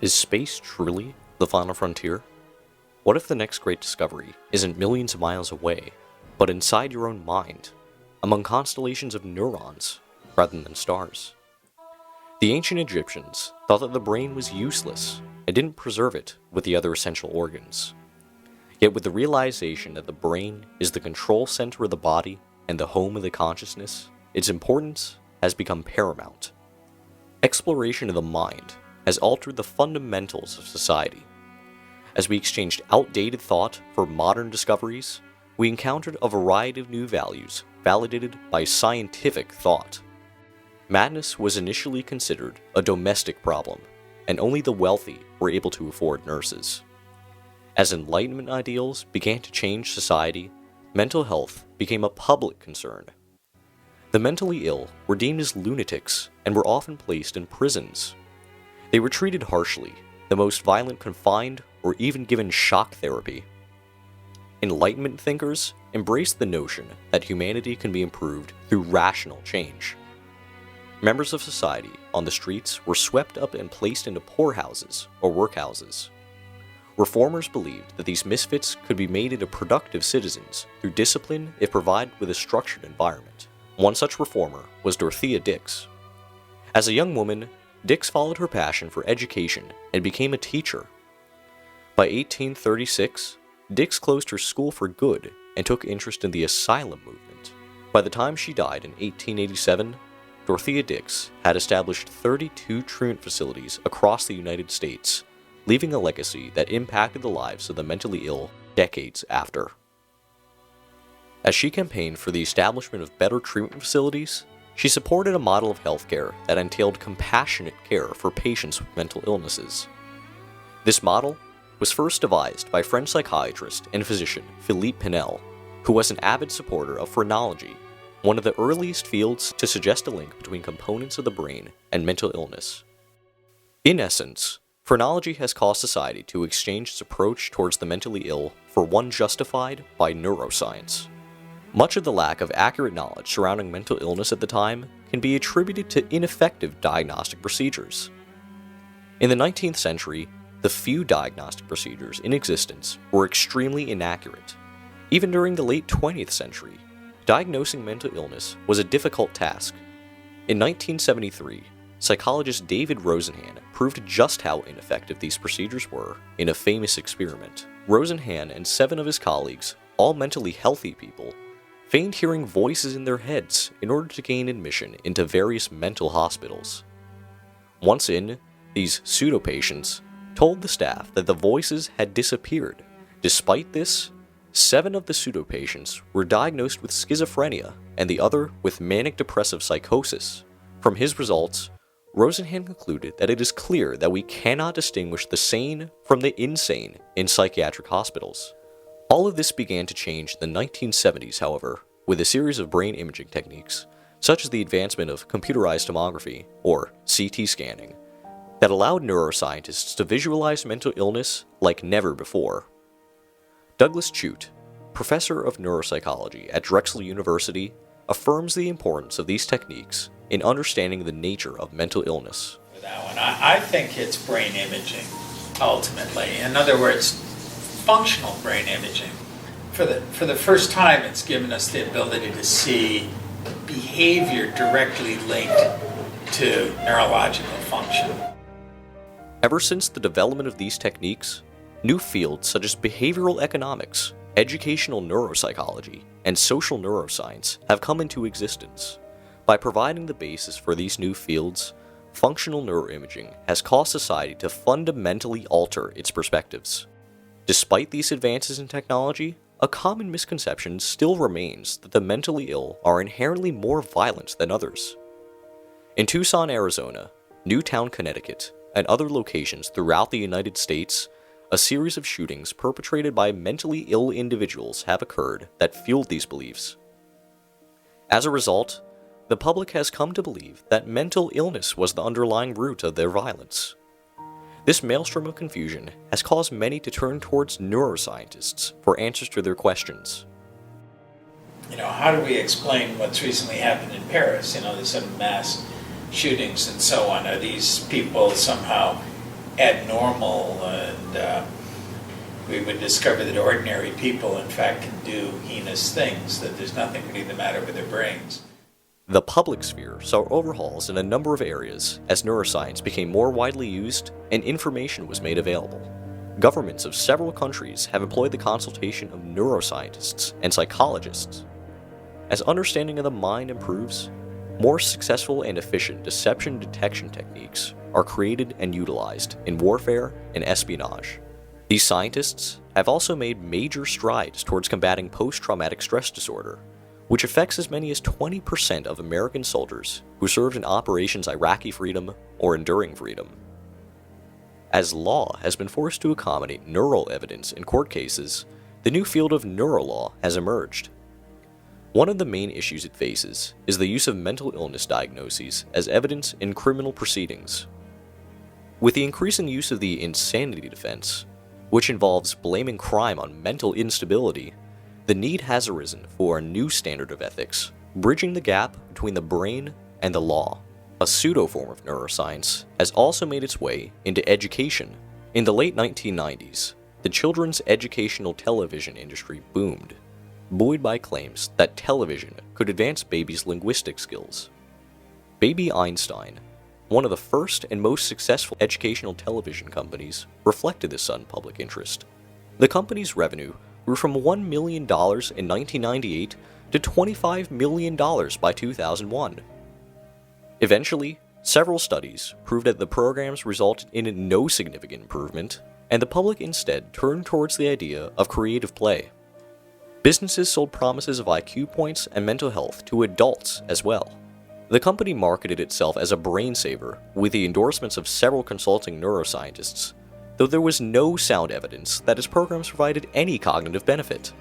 Is space truly the final frontier? What if the next great discovery isn't millions of miles away, but inside your own mind, among constellations of neurons rather than stars? The ancient Egyptians thought that the brain was useless and didn't preserve it with the other essential organs. Yet with the realization that the brain is the control center of the body and the home of the consciousness, its importance has become paramount. Exploration of the mind has altered the fundamentals of society. As we exchanged outdated thought for modern discoveries, we encountered a variety of new values validated by scientific thought. Madness was initially considered a domestic problem, and only the wealthy were able to afford nurses. As Enlightenment ideals began to change society, mental health became a public concern. The mentally ill were deemed as lunatics and were often placed in prisons. They were treated harshly, the most violent confined or even given shock therapy. Enlightenment thinkers embraced the notion that humanity can be improved through rational change. Members of society on the streets were swept up and placed into poorhouses or workhouses. Reformers believed that these misfits could be made into productive citizens through discipline if provided with a structured environment. One such reformer was Dorothea Dix. As a young woman, Dix followed her passion for education and became a teacher. By 1836, Dix closed her school for good and took interest in the asylum movement. By the time she died in 1887, Dorothea Dix had established 32 treatment facilities across the United States, leaving a legacy that impacted the lives of the mentally ill decades after. As she campaigned for the establishment of better treatment facilities, she supported a model of healthcare that entailed compassionate care for patients with mental illnesses. This model was first devised by French psychiatrist and physician Philippe Pinel, who was an avid supporter of phrenology, one of the earliest fields to suggest a link between components of the brain and mental illness. In essence, phrenology has caused society to exchange its approach towards the mentally ill for one justified by neuroscience. Much of the lack of accurate knowledge surrounding mental illness at the time can be attributed to ineffective diagnostic procedures. In the 19th century, the few diagnostic procedures in existence were extremely inaccurate. Even during the late 20th century, diagnosing mental illness was a difficult task. In 1973, psychologist David Rosenhan proved just how ineffective these procedures were in a famous experiment. Rosenhan and 7 of his colleagues, all mentally healthy people, feigned hearing voices in their heads in order to gain admission into various mental hospitals. Once in, these pseudo-patients told the staff that the voices had disappeared. Despite this, 7 of the pseudo-patients were diagnosed with schizophrenia and the other with manic-depressive psychosis. From his results, Rosenhan concluded that it is clear that we cannot distinguish the sane from the insane in psychiatric hospitals. All of this began to change in the 1970s, however, with a series of brain imaging techniques, such as the advancement of computerized tomography, or CT scanning, that allowed neuroscientists to visualize mental illness like never before. Douglas Chute, professor of neuropsychology at Drexel University, affirms the importance of these techniques in understanding the nature of mental illness. That one, I think it's brain imaging, ultimately. In other words, functional brain imaging. For the first time, it's given us the ability to see behavior directly linked to neurological function. Ever since the development of these techniques, new fields such as behavioral economics, educational neuropsychology, and social neuroscience have come into existence. By providing the basis for these new fields, functional neuroimaging has caused society to fundamentally alter its perspectives. Despite these advances in technology, a common misconception still remains that the mentally ill are inherently more violent than others. In Tucson, Arizona, Newtown, Connecticut, and other locations throughout the United States, a series of shootings perpetrated by mentally ill individuals have occurred that fueled these beliefs. As a result, the public has come to believe that mental illness was the underlying root of their violence. This maelstrom of confusion has caused many to turn towards neuroscientists for answers to their questions. How do we explain what's recently happened in Paris? There's some mass shootings and so on. Are these people somehow abnormal, and we would discover that ordinary people, in fact, can do heinous things, that there's nothing really the matter with their brains. The public sphere saw overhauls in a number of areas as neuroscience became more widely used and information was made available. Governments of several countries have employed the consultation of neuroscientists and psychologists. As understanding of the mind improves, more successful and efficient deception detection techniques are created and utilized in warfare and espionage. These scientists have also made major strides towards combating post-traumatic stress disorder, which affects as many as 20% of American soldiers who served in Operations Iraqi Freedom or Enduring Freedom. As law has been forced to accommodate neural evidence in court cases, the new field of neurolaw has emerged. One of the main issues it faces is the use of mental illness diagnoses as evidence in criminal proceedings. With the increasing use of the insanity defense, which involves blaming crime on mental instability, the need has arisen for a new standard of ethics, bridging the gap between the brain and the law. A pseudo-form of neuroscience has also made its way into education. In the late 1990s, the children's educational television industry boomed, buoyed by claims that television could advance babies' linguistic skills. Baby Einstein, one of the first and most successful educational television companies, reflected this sudden public interest. The company's revenue grew from $1 million in 1998 to $25 million by 2001. Eventually, several studies proved that the programs resulted in no significant improvement, and the public instead turned towards the idea of creative play. Businesses sold promises of IQ points and mental health to adults as well. The company marketed itself as a brain saver with the endorsements of several consulting neuroscientists, though there was no sound evidence that its programs provided any cognitive benefit.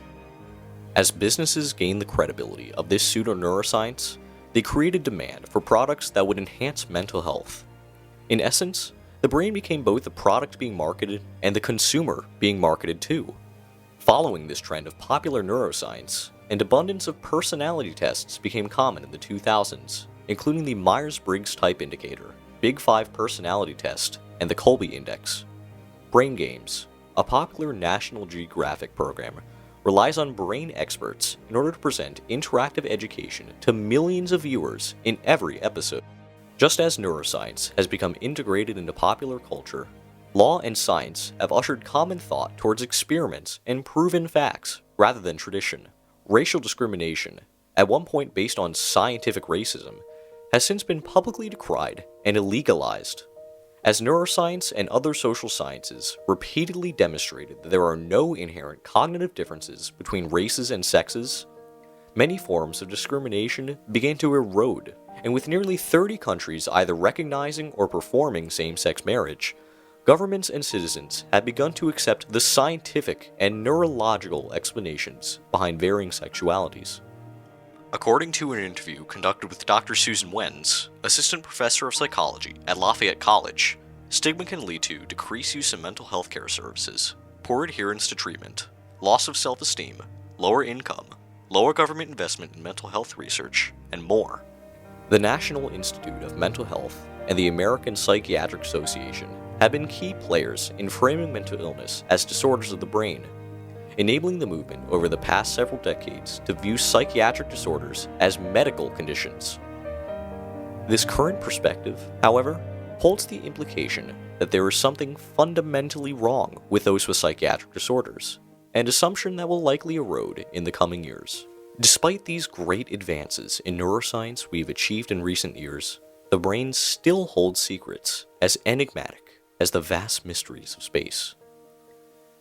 As businesses gained the credibility of this pseudo-neuroscience, they created demand for products that would enhance mental health. In essence, the brain became both the product being marketed and the consumer being marketed too. Following this trend of popular neuroscience, an abundance of personality tests became common in the 2000s, including the Myers-Briggs Type Indicator, Big 5 Personality Test, and the Colby Index. Brain Games, a popular National Geographic program, relies on brain experts in order to present interactive education to millions of viewers in every episode. Just as neuroscience has become integrated into popular culture, law and science have ushered common thought towards experiments and proven facts rather than tradition. Racial discrimination, at one point based on scientific racism, has since been publicly decried and illegalized. As neuroscience and other social sciences repeatedly demonstrated that there are no inherent cognitive differences between races and sexes, many forms of discrimination began to erode, and with nearly 30 countries either recognizing or performing same-sex marriage, governments and citizens have begun to accept the scientific and neurological explanations behind varying sexualities. According to an interview conducted with Dr. Susan Wenz, assistant professor of psychology at Lafayette College, stigma can lead to decreased use of mental health care services, poor adherence to treatment, loss of self-esteem, lower income, lower government investment in mental health research, and more. The National Institute of Mental Health and the American Psychiatric Association have been key players in framing mental illness as disorders of the brain, enabling the movement over the past several decades to view psychiatric disorders as medical conditions. This current perspective, however, holds the implication that there is something fundamentally wrong with those with psychiatric disorders, an assumption that will likely erode in the coming years. Despite these great advances in neuroscience we have achieved in recent years, the brain still holds secrets as enigmatic as the vast mysteries of space.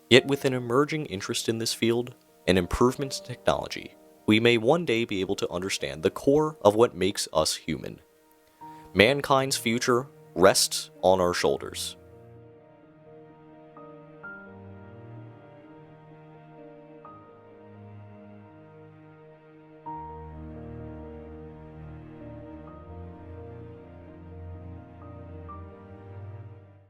Yet with an emerging interest in this field and improvements in technology, we may one day be able to understand the core of what makes us human. Mankind's future rests on our shoulders.